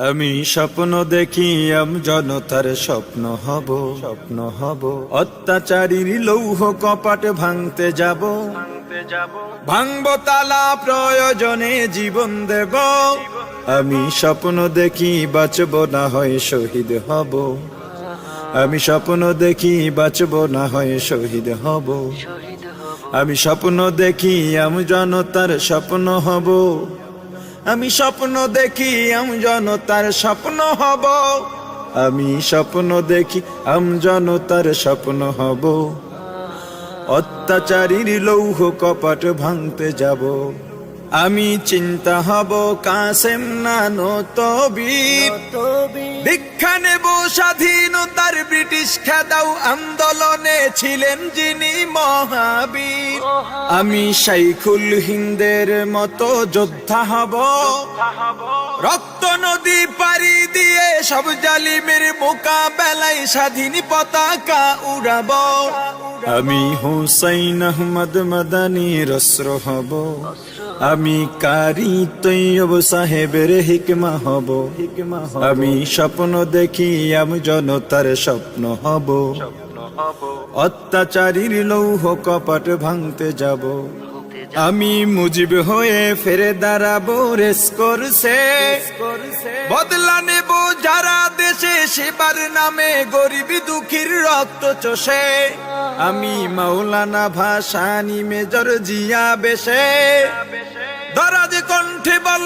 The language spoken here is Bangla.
আমি স্বপ্ন দেখি জনতার স্বপ্ন হব অত্যাচারীর লৌহ কপাট ভাঙতে যাব ভাঙব তালা প্রয়োজনে জীবন দেব আমি স্বপ্ন দেখি বাঁচব না হয় শহীদ হব আমি স্বপ্ন দেখি বাঁচব না হয় শহীদ হব আমি স্বপ্ন দেখি জনতার স্বপ্ন হব আমি স্বপ্ন দেখি জনতার স্বপ্ন হব আমি স্বপ্ন দেখি জনতার স্বপ্ন হব অত্যাচারীর লৌহ কপাট ভাঙতে যাব আমি চিন্তা হব কাসেম নানত বীর দীক্ষা নেব স্বাধীনতার ব্রিটিশ খেদাও আন্দোলনে ছিলেন যিনি মহাবীর আমি শাইখুল হিন্দের মতো যোদ্ধা হব রক্ত নদী পাড়ি দিয়ে সব জালিমের মোকাবেলায় স্বাধীন পতাকা উড়াব আমি হুসাইন আহমদ মাদানির অস্ত্র হব আমি কারি তৈয়ব সাহেবের হিকমা হব আমি স্বপ্ন দেখি জনতার স্বপ্ন হব অত্যাচারীর লৌহ কপাট ভাঙতে যাব আমি মুজিব হয়ে ফিরে দাঁড়াবো রেস করছে বদলা নেব যারা দেশে সেবার নামে গরিবি দুঃখীর রক্ত চষে আমি মাওলানা ভাসানী মেজর জিয়া বেশে দরাজ কণ্ঠে বল